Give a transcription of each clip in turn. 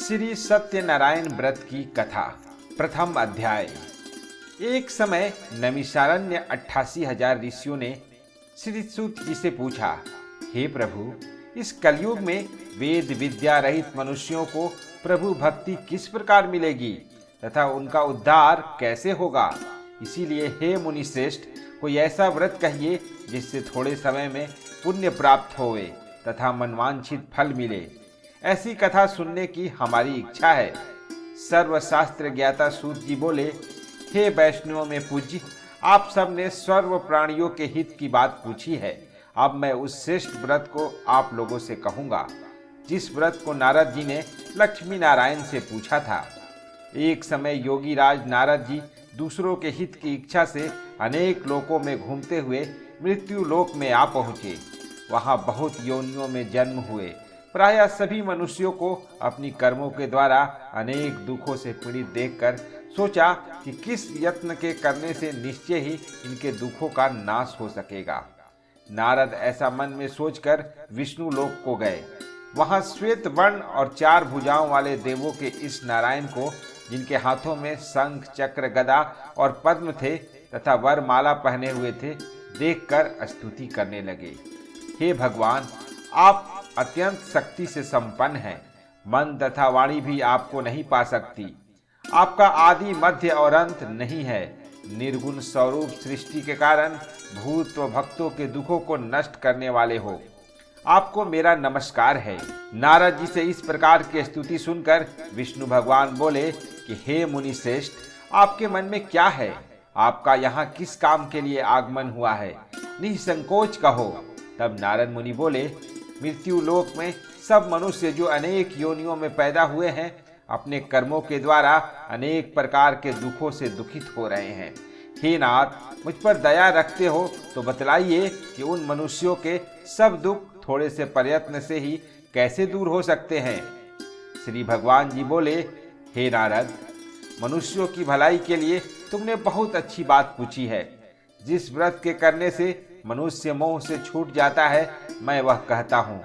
श्री सत्यनारायण व्रत की कथा। प्रथम अध्याय। एक समय नैमिषारण्य 88,000 ऋषियों ने श्री सूत जी से पूछा, हे प्रभु, इस कलयुग में वेद विद्या रहित मनुष्यों को प्रभु भक्ति किस प्रकार मिलेगी तथा उनका उद्धार कैसे होगा। इसीलिए हे मुनि श्रेष्ठ, कोई ऐसा व्रत कहिए जिससे थोड़े समय में पुण्य प्राप्त होवे तथा मनवांछित फल मिले। ऐसी कथा सुनने की हमारी इच्छा है। सर्वशास्त्र ज्ञाता सूत जी बोले, हे वैष्णवों में पूज्य, आप सब ने सर्व प्राणियों के हित की बात पूछी है। अब मैं उस श्रेष्ठ व्रत को आप लोगों से कहूँगा जिस व्रत को नारद जी ने लक्ष्मी नारायण से पूछा था। एक समय योगी राज नारद जी दूसरों के हित की इच्छा से अनेक लोकों में घूमते हुए मृत्यु लोक में आ पहुँचे। वहाँ बहुत योनियों में जन्म हुए। प्रायः सभी मनुष्यों को अपनी कर्मों के द्वारा अनेक दुखों से पीड़ित देखकर सोचा कि किस यत्न के करने से निश्चय ही इनके दुखों का नाश हो सकेगा। नारद ऐसा मन में सोचकर विष्णु लोक को गए। वहां श्वेत वर्ण और 4 भुजाओं वाले देवों के इस नारायण को, जिनके हाथों में शंख चक्र गदा और पद्म थे तथा वरमाला पहने हुए थे, देखकर स्तुति करने लगे। हे भगवान, आप अत्यंत शक्ति से संपन्न हैं। मन तथा वाणी भी आपको नहीं पा सकती। आपका आदि मध्य और अंत नहीं है। निर्गुण स्वरूप सृष्टि के कारण भूत व भक्तों के दुखों को नष्ट करने वाले हो। आपको मेरा नमस्कार है। नारद जी से इस प्रकार की स्तुति सुनकर विष्णु भगवान बोले कि हे मुनि श्रेष्ठ, आपके मन में क्या है? आपका यहाँ किस काम के लिए आगमन हुआ है? निसंकोच कहो। तब नारद मुनि बोले, मृत्यु लोक में सब मनुष्य जो अनेक योनियों में पैदा हुए हैं, अपने कर्मों के द्वारा अनेक प्रकार के दुखों से दुखित हो रहे हैं। हे नाथ, मुझ पर दया रखते हो तो बतलाइए कि उन मनुष्यों के सब दुख थोड़े से प्रयत्न से ही कैसे दूर हो सकते हैं। श्री भगवान जी बोले, हे नारद, मनुष्यों की भलाई के लिए तुमने बहुत अच्छी बात पूछी है। जिस व्रत के करने से मनुष्य मोह से छूट जाता है, मैं वह कहता हूँ।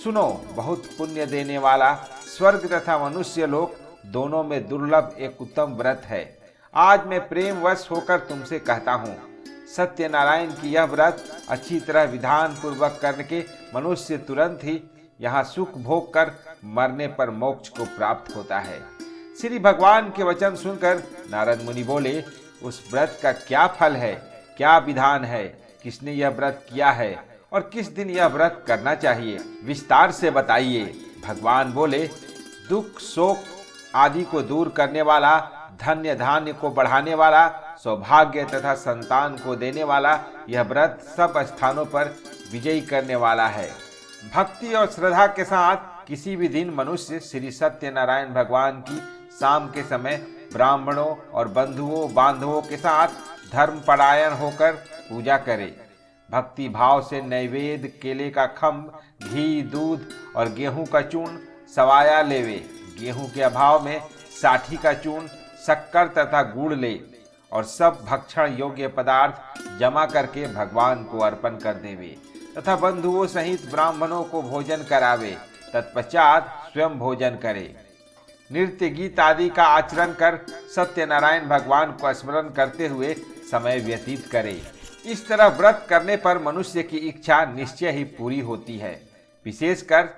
सुनो, बहुत पुण्य देने वाला स्वर्ग तथा मनुष्य लोक दोनों में दुर्लभ एक उत्तम व्रत है। आज मैं प्रेमवश होकर तुमसे कहता हूँ, सत्यनारायण की यह व्रत अच्छी तरह विधान पूर्वक करके मनुष्य तुरंत ही यहाँ सुख भोग कर मरने पर मोक्ष को प्राप्त होता है। श्री भगवान के वचन सुनकर नारद मुनि बोले, उस व्रत का क्या फल है, क्या विधान है, किसने यह व्रत किया है और किस दिन यह व्रत करना चाहिए, विस्तार से बताइए। भगवान बोले, दुख शोक आदि को दूर करने वाला, धन्य धान्य को बढ़ाने वाला, सौभाग्य तथा संतान को देने वाला यह व्रत सब स्थानों पर विजयी करने वाला है। भक्ति और श्रद्धा के साथ किसी भी दिन मनुष्य श्री सत्यनारायण भगवान की शाम के समय ब्राह्मणों और बंधुओं बांधवों के साथ धर्म परायण होकर पूजा करे। भक्ति भाव से नैवेद्य केले का खम्भ, घी, दूध और गेहूं का चूर्ण सवाया लेवे। गेहूं के अभाव में साठी का चूर्ण, शक्कर तथा गुड़ ले और सब भक्षण योग्य पदार्थ जमा करके भगवान को अर्पण कर देवे तथा बंधुओं सहित ब्राह्मणों को भोजन करावे। तत्पश्चात स्वयं भोजन करे। नृत्य गीत आदि का आचरण कर सत्यनारायण भगवान को स्मरण करते हुए समय व्यतीत करे। इस तरह व्रत करने पर मनुष्य की इच्छा निश्चय ही पूरी होती है। विशेषकर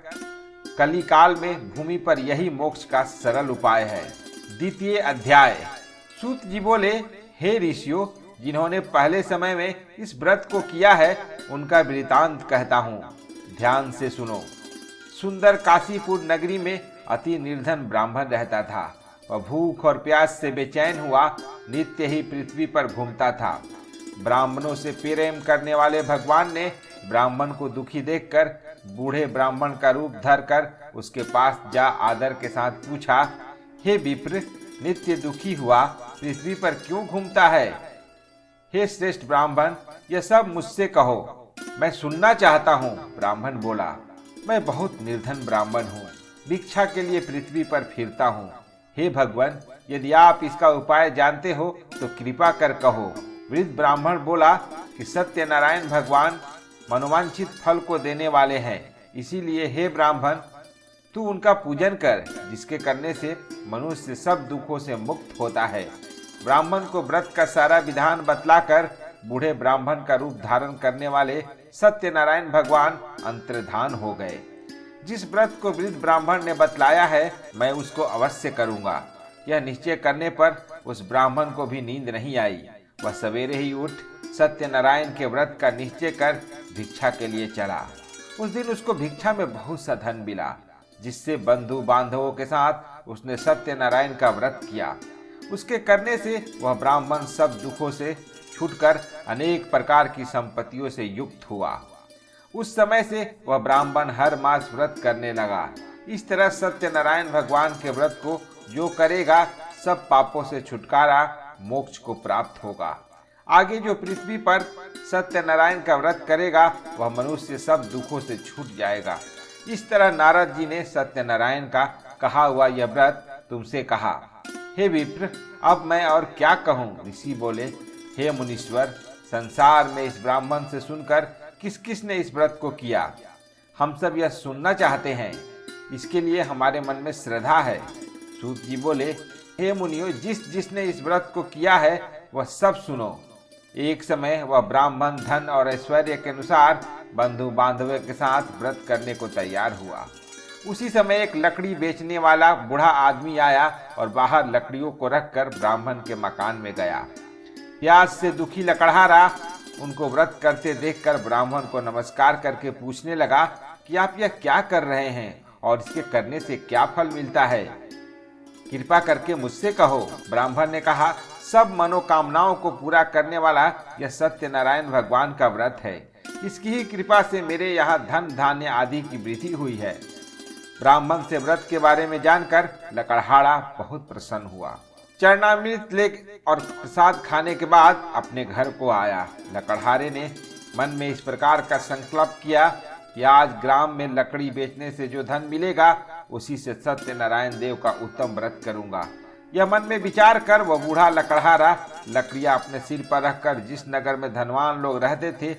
कलिकाल में भूमि पर यही मोक्ष का सरल उपाय है। द्वितीय अध्याय। सूत जी बोले, हे ऋषियों, जिन्होंने पहले समय में इस व्रत को किया है उनका वृतांत कहता हूँ, ध्यान से सुनो। सुंदर काशीपुर नगरी में अति निर्धन ब्राह्मण रहता था। वह भूख और प्यास से बेचैन हुआ नित्य ही पृथ्वी पर घूमता था। ब्राह्मणों से प्रेम करने वाले भगवान ने ब्राह्मण को दुखी देखकर बूढ़े ब्राह्मण का रूप धरकर उसके पास जा आदर के साथ पूछा, हे विप्र, नित्य दुखी हुआ पृथ्वी पर क्यों घूमता है? हे श्रेष्ठ ब्राह्मण, यह सब मुझसे कहो, मैं सुनना चाहता हूँ। ब्राह्मण बोला, मैं बहुत निर्धन ब्राह्मण हूँ, भिक्षा के लिए पृथ्वी पर फिरता हूँ। हे भगवान, यदि आप इसका उपाय जानते हो तो कृपा कर कहो। वृद्ध ब्राह्मण बोला कि सत्यनारायण भगवान मनोवांछित फल को देने वाले हैं, इसीलिए हे ब्राह्मण, तू उनका पूजन कर, जिसके करने से मनुष्य सब दुखों से मुक्त होता है। ब्राह्मण को व्रत का सारा विधान बतलाकर बूढ़े ब्राह्मण का रूप धारण करने वाले सत्यनारायण भगवान अंतर्धान हो गए। जिस व्रत को वृद्ध ब्राह्मण ने बतलाया है, मैं उसको अवश्य करूंगा। यह निश्चय करने पर उस ब्राह्मण को भी नींद नहीं आई। वह सवेरे ही उठ सत्यनारायण के व्रत का निश्चय कर भिक्षा के लिए चला। उस दिन उसको भिक्षा में बहुत सा धन मिला, जिससे बंधु बांधवों के साथ उसने सत्यनारायण का व्रत किया। उसके करने से वह ब्राह्मण सब दुखों से छूटकर अनेक प्रकार की संपत्तियों से युक्त हुआ। उस समय से वह ब्राह्मण हर मास व्रत करने लगा। इस तरह सत्यनारायण भगवान के व्रत को जो करेगा, सब पापों से छुटकारा, मोक्ष को प्राप्त होगा। आगे जो पृथ्वी पर सत्यनारायण का व्रत करेगा, वह मनुष्य सब दुखों से छूट जाएगा। इस तरह नारद जी ने सत्यनारायण का कहा हुआ यह व्रत तुमसे कहा। हे विप्र, अब मैं और क्या कहूँ? ऋषि बोले, हे मुनीश्वर, संसार में इस ब्राह्मण से सुनकर किस किस ने इस व्रत को किया, हम सब यह सुनना चाहते हैं। इसके लिए हमारे मन में श्रद्धा है। सूत जी बोले, हे मुनियों, जिसने इस व्रत को किया है वह सब सुनो। एक समय वह ब्राह्मण धन और ऐश्वर्य के अनुसार बंधु बांधवों के साथ व्रत करने को तैयार हुआ। उसी समय एक लकड़ी बेचने वाला बूढ़ा आदमी आया और बाहर लकड़ियों को रखकर ब्राह्मण के मकान में गया। प्यास से दुखी लकड़हारा उनको व्रत करते देखकर ब्राह्मण को नमस्कार करके पूछने लगा कि आप यह क्या कर रहे हैं और इसके करने से क्या फल मिलता है? कृपा करके मुझसे कहो। ब्राह्मण ने कहा, सब मनोकामनाओं को पूरा करने वाला यह सत्यनारायण भगवान का व्रत है। इसकी ही कृपा से मेरे यहाँ धन धान्य आदि की वृद्धि हुई है। ब्राह्मण से व्रत के बारे में जानकर लकड़हारा बहुत प्रसन्न हुआ। चरणामृत ले और प्रसाद खाने के बाद अपने घर को आया। लकड़हारे ने मन में इस प्रकार का संकल्प किया कि आज ग्राम में लकड़ी बेचने से जो धन मिलेगा, उसी से सत्यनारायण देव का उत्तम व्रत करूंगा। यह मन में विचार कर वह बूढ़ा लकड़हारा लकड़ियां अपने सिर पर रखकर जिस नगर में धनवान लोग रहते थे,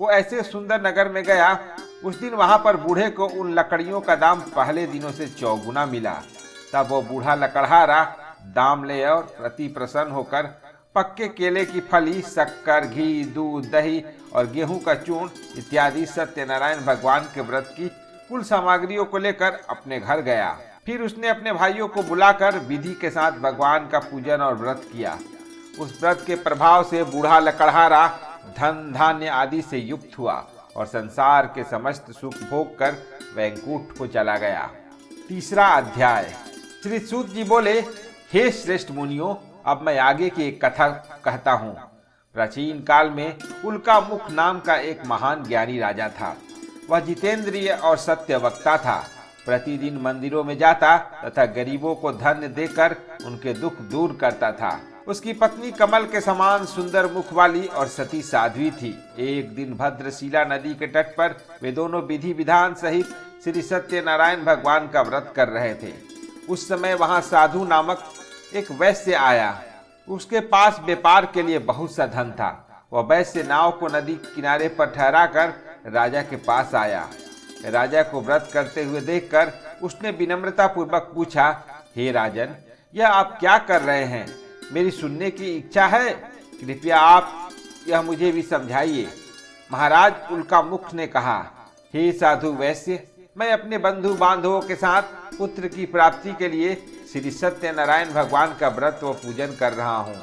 वो ऐसे सुंदर नगर में गया। उस दिन वहां पर बूढ़े को उन लकड़ियों का दाम पहले दिनों से 4 गुना मिला। तब वो बूढ़ा लकड़हारा दाम ले और प्रति प्रसन्न होकर पक्के केले की फली, शक्कर, घी, दूध, दही और गेहूं का चूर्ण इत्यादि सत्यनारायण भगवान के व्रत की कुल सामग्रियों को लेकर अपने घर गया। फिर उसने अपने भाइयों को बुलाकर विधि के साथ भगवान का पूजन और व्रत किया। उस व्रत के प्रभाव से बूढ़ा लकड़हारा धन धान्य आदि से युक्त हुआ और संसार के समस्त सुख भोग कर वैकुंठ को चला गया। तीसरा अध्याय। श्री सूत जी बोले, हे श्रेष्ठ मुनियों, अब मैं आगे की एक कथा कहता हूँ। प्राचीन काल में उल्का मुख नाम का एक महान ज्ञानी राजा था। वह जितेंद्रिय और सत्य वक्ता था। प्रतिदिन मंदिरों में जाता तथा गरीबों को धन देकर उनके दुख दूर करता था। उसकी पत्नी कमल के समान सुंदर मुख वाली और सती साध्वी थी। एक दिन भद्रशिला नदी के तट पर वे दोनों विधि विधान सहित श्री सत्यनारायण भगवान का व्रत कर रहे थे। उस समय वहां साधु नामक एक वैश्य आया। उसके पास व्यापार के लिए बहुत सा धन था। वह वैश्य नाव को नदी किनारे पर ठहरा कर राजा के पास आया। राजा को व्रत करते हुए देखकर उसने विनम्रता पूर्वक पूछा, हे राजन, यह आप क्या कर रहे हैं? मेरी सुनने की इच्छा है। कृपया आप यह मुझे भी समझाइए। महाराज उल्कामुख ने कहा, हे साधु वैश्य, मैं अपने बंधु बांधवों के साथ पुत्र की प्राप्ति के लिए श्री सत्यनारायण भगवान का व्रत व पूजन कर रहा हूँ।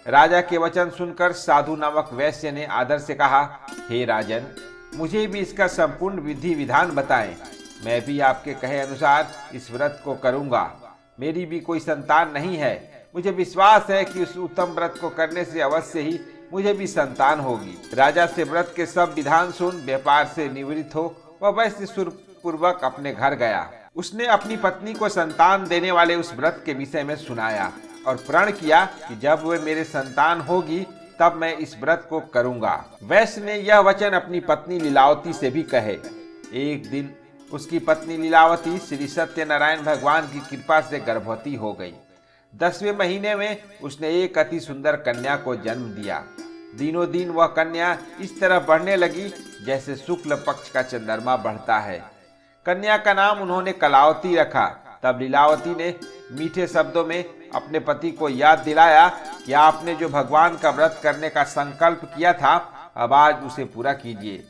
राजा के वचन सुनकर साधु नामक वैश्य ने आदर से कहा, हे राजन, मुझे भी इसका संपूर्ण विधि विधान बताएं। मैं भी आपके कहे अनुसार इस व्रत को करूंगा। मेरी भी कोई संतान नहीं है। मुझे विश्वास है कि उस उत्तम व्रत को करने से अवश्य ही मुझे भी संतान होगी। राजा से व्रत के सब विधान सुन व्यापार से निवृत्त हो वह वैश्य सुरपूर्वक अपने घर गया। उसने अपनी पत्नी को संतान देने वाले उस व्रत के विषय में सुनाया और प्रण किया कि जब वे मेरे संतान होगी तब मैं इस व्रत को करूंगा। वैश्य ने यह वचन अपनी पत्नी लीलावती से भी कहे। एक दिन उसकी पत्नी लीलावती श्री सत्यनारायण भगवान की कृपा से गर्भवती हो गई। 10वें महीने में उसने एक अति सुंदर कन्या को जन्म दिया। दिनों दिन वह कन्या इस तरह बढ़ने लगी जैसे शुक्ल पक्ष का चंद्रमा बढ़ता है। कन्या का नाम उन्होंने कलावती रखा। तब लीलावती ने मीठे शब्दों में अपने पति को याद दिलाया कि आपने जो भगवान का व्रत करने का संकल्प किया था, अब आज उसे पूरा कीजिए।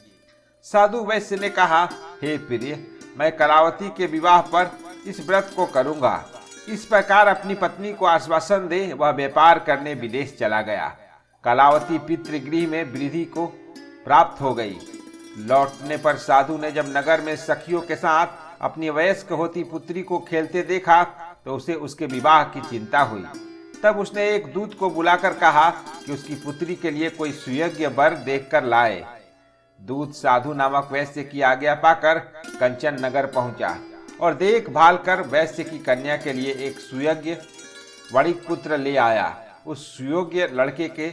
साधु वैश्य ने कहा, हे प्रिय, मैं कलावती के विवाह पर इस व्रत को करूंगा। इस प्रकार अपनी पत्नी को आश्वासन दे वह व्यापार करने विदेश चला गया। कलावती पितृगृह में वृद्धि को प्राप्त हो गई। लौटने पर साधु ने जब नगर में सखियों के साथ अपनी वयस्क होती पुत्री को खेलते देखा तो उसे उसके विवाह की चिंता हुई। तब उसने एक दूत को बुलाकर कहा कि उसकी पुत्री के लिए कोई सुयोग्य वर देखकर लाए। दूत साधु नामक वैश्य की आज्ञा पाकर कंचन नगर पहुंचा और देखभाल कर वैश्य की कन्या के लिए एक सुयोग्य वणिक पुत्र ले आया। उस सुयोग्य लड़के के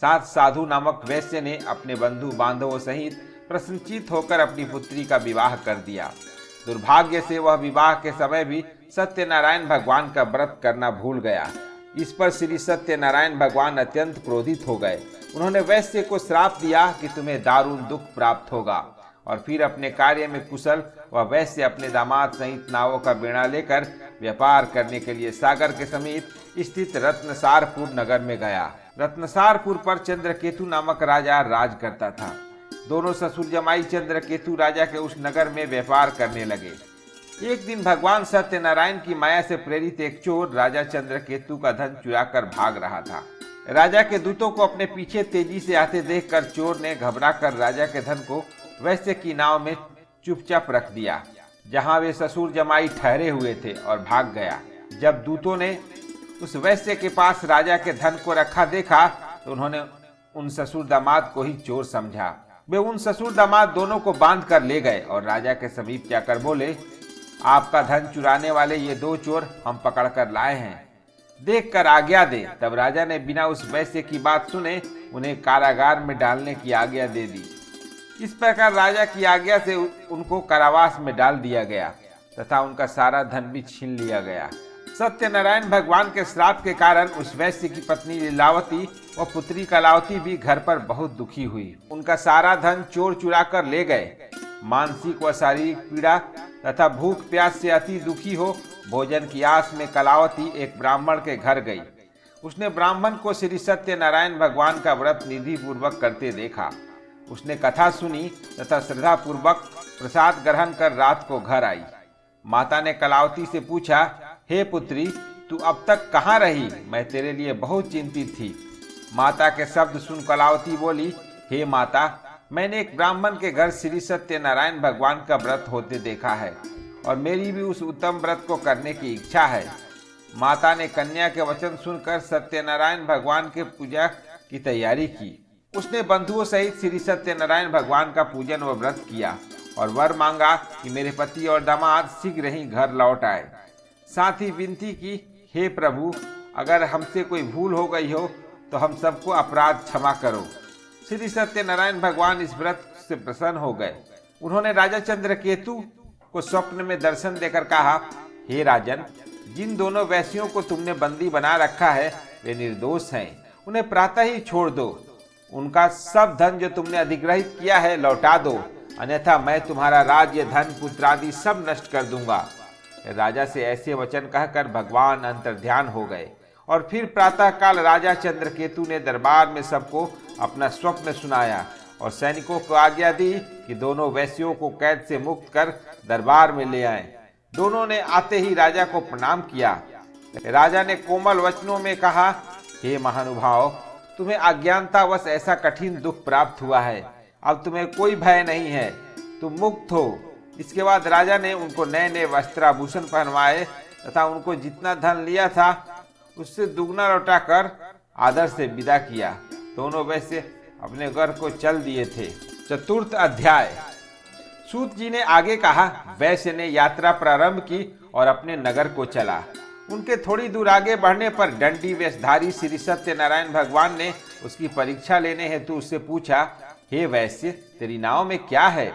साथ साधु नामक वैश्य ने अपने बंधु बांधवों सहित प्रसन्नचित होकर अपनी पुत्री का विवाह कर दिया। दुर्भाग्य से वह विवाह के समय भी सत्यनारायण भगवान का व्रत करना भूल गया। इस पर श्री सत्यनारायण भगवान अत्यंत क्रोधित हो गए। उन्होंने वैश्य को श्राप दिया कि तुम्हें दारुण दुख प्राप्त होगा, और फिर अपने कार्य में कुशल वह वैश्य अपने दामाद सहित नावों का बेड़ा लेकर व्यापार करने के लिए सागर के समीप स्थित रत्नसारपुर नगर में गया। रत्नसारपुर पर चंद्रकेतु नामक राजा राज करता था। दोनों ससुर जमाई चंद्रकेतु राजा के उस नगर में व्यापार करने लगे। एक दिन भगवान सत्यनारायण की माया से प्रेरित एक चोर राजा चंद्रकेतु का धन चुराकर भाग रहा था। राजा के दूतों को अपने पीछे तेजी से आते देखकर चोर ने घबराकर राजा के धन को वैश्य की नाव में चुपचाप रख दिया, जहां वे ससुर जमाई ठहरे हुए थे, और भाग गया। जब दूतों ने उस वैश्य के पास राजा के धन को रखा देखा तो उन्होंने उन ससुर दामाद को ही चोर समझा। वे उन ससुर दामाद दोनों को बांध कर ले गए और राजा के समीप जाकर बोले, आपका धन चुराने वाले ये दो चोर हम पकड़ कर लाए हैं, देखकर आज्ञा दे। तब राजा ने बिना उस वैश्य की बात सुने उन्हें कारागार में डालने की आज्ञा दे दी। इस प्रकार राजा की आज्ञा से उनको कारावास में डाल दिया गया तथा उनका सारा धन भी छीन लिया गया। सत्यनारायण भगवान के श्राप के कारण उस वैश्य की पत्नी लीलावती व पुत्री कलावती भी घर पर बहुत दुखी हुई। उनका सारा धन चोर चुरा कर ले गए। मानसिक व शारीरिक पीड़ा तथा भूख प्यास से अति दुखी हो भोजन की आस में कलावती एक ब्राह्मण के घर गई। उसने ब्राह्मण को श्री सत्यनारायण भगवान का व्रत निधि पूर्वक करते देखा। उसने कथा सुनी तथा श्रद्धा पूर्वक प्रसाद ग्रहण कर रात को घर आई। माता ने कलावती से पूछा, हे पुत्री, तू अब तक कहाँ रही? मैं तेरे लिए बहुत चिंतित थी। माता के शब्द सुन कलावती बोली, हे माता, मैंने एक ब्राह्मण के घर श्री सत्यनारायण भगवान का व्रत होते देखा है और मेरी भी उस उत्तम व्रत को करने की इच्छा है। माता ने कन्या के वचन सुनकर सत्यनारायण भगवान के पूजा की तैयारी की। उसने बंधुओं सहित श्री सत्यनारायण भगवान का पूजन व व्रत किया और वर मांगा कि मेरे पति और दामाद शीघ्र ही घर लौट आए। साथ ही विनती की, हे प्रभु, अगर हमसे कोई भूल हो गई हो तो हम सबको अपराध क्षमा करो। श्री सत्यनारायण भगवान इस व्रत से प्रसन्न हो गए। उन्होंने राजा चंद्रकेतु को स्वप्न में दर्शन देकर कहा, हे राजन, जिन दोनों वैश्यों को तुमने बंदी बना रखा है वे निर्दोष हैं, उन्हें प्रातः ही छोड़ दो। उनका सब धन जो तुमने अधिग्रहित किया है लौटा दो, अन्यथा मैं तुम्हारा राज्य, धन, पुत्र आदि सब नष्ट कर दूंगा। राजा से ऐसे वचन कहकर भगवान अंतर्ध्यान हो गए और फिर प्रातः काल राजा चंद्रकेतु ने दरबार में सबको अपना स्वप्न सुनाया और सैनिकों को आज्ञा दी कि दोनों वैश्यों को कैद से मुक्त कर दरबार में ले आए। दोनों ने आते ही राजा को प्रणाम किया। राजा ने कोमल वचनों में कहा, हे महानुभाव, तुम्हें अज्ञानतावश ऐसा कठिन दुख प्राप्त हुआ है, अब तुम्हें कोई भय नहीं है, तुम मुक्त हो। इसके बाद राजा ने उनको नए नए वस्त्राभूषण पहनवाए तथा उनको जितना धन लिया था उससे दुगना लौटाकर आदर से विदा किया। दोनों वैश्य अपने घर को चल दिए थे। चतुर्थ अध्याय। सूत जी ने आगे कहा, वैश्य ने यात्रा प्रारंभ की और अपने नगर को चला। उनके थोड़ी दूर आगे बढ़ने पर दंडी वेशधारी श्री सत्यनारायण भगवान ने उसकी परीक्षा लेने हेतु उससे पूछा, हे वैश्य, तेरी नाव में क्या है?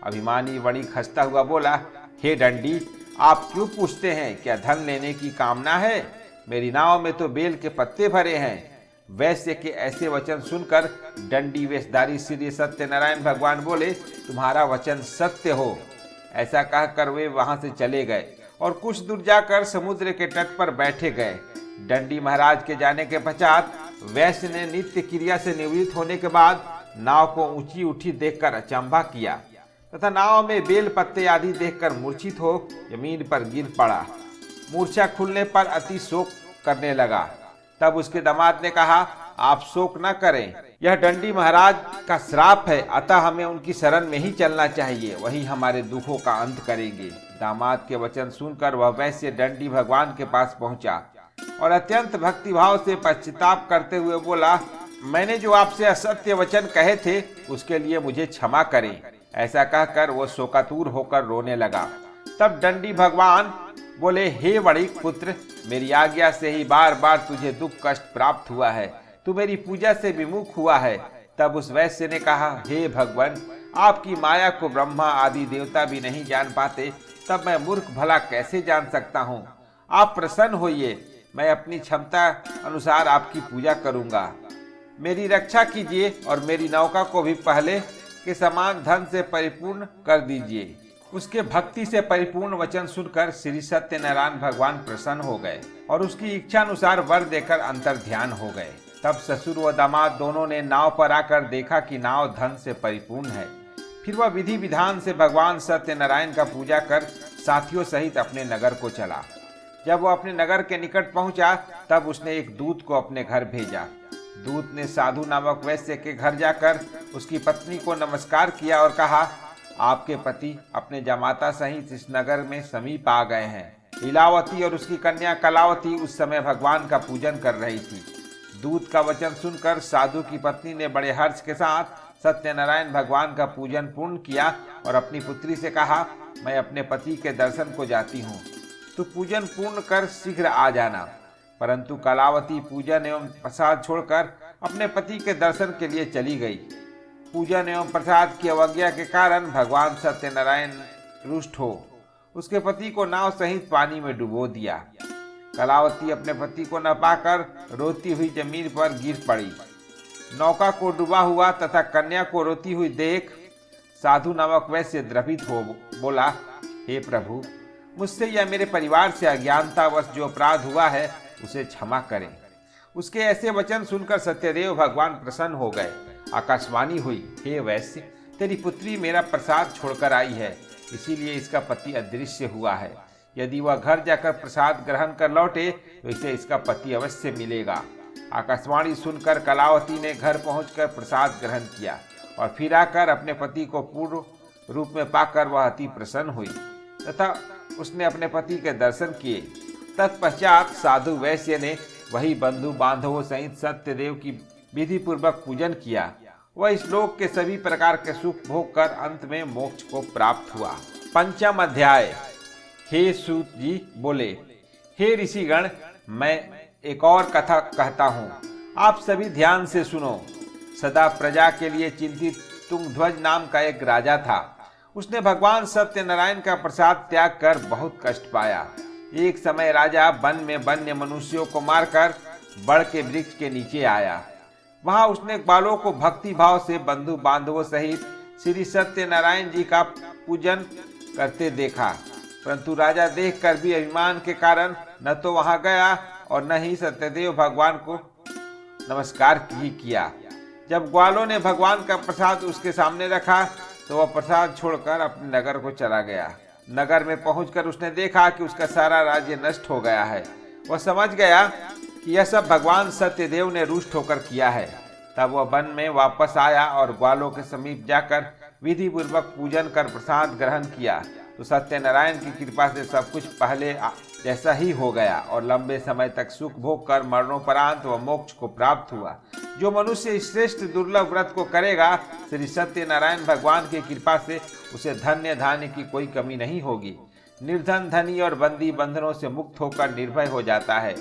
अभिमानी वणिक हंसता हुआ बोला, हे दंडी, आप क्यों पूछते हैं? क्या धन लेने की कामना है? मेरी नाव में तो बेल के पत्ते भरे हैं। वैश्य के ऐसे वचन सुनकर दंडी वेशधारी श्री सत्यनारायण भगवान बोले, तुम्हारा वचन सत्य हो। ऐसा कहकर वे वहां से चले गए और कुछ दूर जाकर समुद्र के तट पर बैठे गए। दंडी महाराज के जाने के पश्चात वैश्य ने नित्य क्रिया से निवृत्त होने के बाद नाव को ऊंची उठी देखकर अचंभा किया तथा नाव में बेल पत्ते आदि देखकर मूर्छित हो जमीन पर गिर पड़ा। मूर्छा खुलने पर अति शोक करने लगा। तब उसके दामाद ने कहा, आप शोक न करें, यह दंडी महाराज का श्राप है, अतः हमें उनकी शरण में ही चलना चाहिए, वही हमारे दुखों का अंत करेंगे। दामाद के वचन सुनकर वह वैश्य दंडी भगवान के पास पहुंचा और अत्यंत भक्तिभाव से पश्चाताप करते हुए बोला, मैंने जो आपसे असत्य वचन कहे थे उसके लिए मुझे क्षमा करें। ऐसा कहकर वो शोकातुर होकर रोने लगा। तब दंडी भगवान बोले, हे वणिक पुत्र, मेरी आज्ञा से ही बार बार तुझे दुख कष्ट प्राप्त हुआ है, तू मेरी पूजा से विमुख हुआ है। तब उस वैश्य ने कहा, हे भगवान, आपकी माया को ब्रह्मा आदि देवता भी नहीं जान पाते, तब मैं मूर्ख भला कैसे जान सकता हूँ। आप प्रसन्न होइए, मैं अपनी क्षमता अनुसार आपकी पूजा करूँगा। मेरी रक्षा कीजिए और मेरी नौका को भी पहले के समान धन से परिपूर्ण कर दीजिए। उसके भक्ति से परिपूर्ण वचन सुनकर श्री सत्यनारायण भगवान प्रसन्न हो गए और उसकी इच्छा अनुसार वर देकर अंतर ध्यान हो गए। तब ससुर व दामाद दोनों ने नाव पर आकर देखा कि नाव धन से परिपूर्ण है। फिर वह विधि विधान से भगवान सत्यनारायण का पूजा कर साथियों सहित अपने नगर को चला। जब वह अपने नगर के निकट पहुंचा तब उसने एक दूत को अपने घर भेजा। दूत ने साधु नामक वैश्य के घर जाकर उसकी पत्नी को नमस्कार किया और कहा, आपके पति अपने जमाता सहित इस नगर में समीप आ गए हैं। लीलावती और उसकी कन्या कलावती उस समय भगवान का पूजन कर रही थी। दूत का वचन सुनकर साधु की पत्नी ने बड़े हर्ष के साथ सत्यनारायण भगवान का पूजन पूर्ण किया और अपनी पुत्री से कहा, मैं अपने पति के दर्शन को जाती हूँ, तू पूजन पूर्ण कर शीघ्र आ जाना। परंतु कलावती पूजन एवं प्रसाद छोड़कर अपने पति के दर्शन के लिए चली गई। पूजन एवं प्रसाद की अवज्ञा के कारण भगवान सत्यनारायण रुष्ट हो उसके पति को नाव सहित पानी में डुबो दिया। कलावती अपने पति को न पाकर रोती हुई जमीन पर गिर पड़ी। नौका को डूबा हुआ तथा कन्या को रोती हुई देख साधु नामक वैश्य द्रवित हो बोला, हे प्रभु, मुझसे या मेरे परिवार से अज्ञानतावश जो अपराध हुआ है उसे क्षमा करें। उसके ऐसे वचन सुनकर सत्यदेव भगवान प्रसन्न हो गए। आकाशवाणी हुई, हे वैश्य, तेरी पुत्री मेरा प्रसाद छोड़कर आई है, इसीलिए इसका पति अदृश्य हुआ है। यदि वह घर जाकर प्रसाद ग्रहण कर लौटे तो इसे इसका पति अवश्य मिलेगा। आकाशवाणी सुनकर कलावती ने घर पहुंचकर प्रसाद ग्रहण किया और फिर आकर अपने पति को पूर्ण रूप में पाकर वह अति प्रसन्न हुई तथा उसने अपने पति के दर्शन किए। तत्पश्चात साधु वैश्य ने वही बंधु बांधवों सहित सत्यदेव की विधि पूर्वक पूजन किया। वह इस लोक के सभी प्रकार के सुख भोग कर अंत में मोक्ष को प्राप्त हुआ। पंचम अध्याय। हे सूत जी बोले, हे ऋषिगण, मैं एक और कथा कहता हूँ, आप सभी ध्यान से सुनो। सदा प्रजा के लिए चिंतित तुंगध्वज नाम का एक राजा था। उसने भगवान सत्यनारायण का प्रसाद त्याग कर बहुत कष्ट पाया। एक समय राजा वन में वन्य मनुष्यों को मारकर बड़ के वृक्ष के नीचे आया। वहां उसने बालों को भक्ति भाव से बंधु बांधवों सहित श्री सत्यनारायण जी का पूजन करते देखा, परंतु राजा देखकर भी अभिमान के कारण न तो वहां गया और न ही सत्यदेव भगवान को नमस्कार किया। जब ग्वालों ने भगवान का प्रसाद उसके सामने रखा तो वह प्रसाद छोड़कर अपने नगर को चला गया। नगर में पहुंचकर उसने देखा कि उसका सारा राज्य नष्ट हो गया है। वह समझ गया कि यह सब भगवान सत्यदेव ने रुष्ट होकर किया है। तब वह वन में वापस आया और ग्वालों के समीप जाकर विधि पूर्वक पूजन कर प्रसाद ग्रहण किया तो सत्यनारायण की कृपा से सब कुछ पहले जैसा ही हो गया और लंबे समय तक सुख भोग कर मरणोपरांत वह मोक्ष को प्राप्त हुआ। जो मनुष्य इस श्रेष्ठ दुर्लभ व्रत को करेगा, श्री सत्यनारायण भगवान की कृपा से उसे धन्य धान्य की कोई कमी नहीं होगी। निर्धन धनी और बंदी बंधनों से मुक्त होकर निर्भय हो जाता है।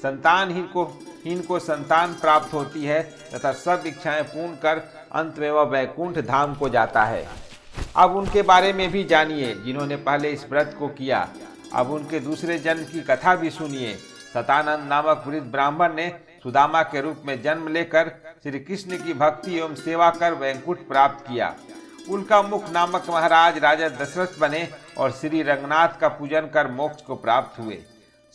संतानहीन को संतान प्राप्त होती है तथा सब इच्छाएं पूर्ण कर अंत में वह वैकुंठ धाम को जाता है। अब उनके बारे में भी जानिए जिन्होंने पहले इस व्रत को किया। अब उनके दूसरे जन्म की कथा भी सुनिए। सतानंद नामक वृद्ध ब्राह्मण ने सुदामा के रूप में जन्म लेकर श्री कृष्ण की भक्ति एवं सेवा कर वैकुंठ प्राप्त किया। उल्का मुख नामक महाराज राजा दशरथ बने और श्री रंगनाथ का पूजन कर मोक्ष को प्राप्त हुए।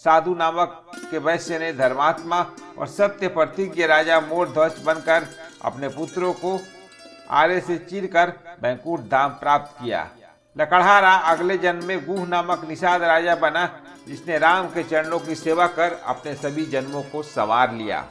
साधु नामक के वैश्य ने धर्मात्मा और सत्य प्रतिज्ञ राजा मोरध्वज बनकर अपने पुत्रों को आरे से चीरकर वैकुंठ धाम प्राप्त किया। लकड़हारा अगले जन्म में गुह नामक निषाद राजा बना, जिसने राम के चरणों की सेवा कर अपने सभी जन्मों को संवार लिया।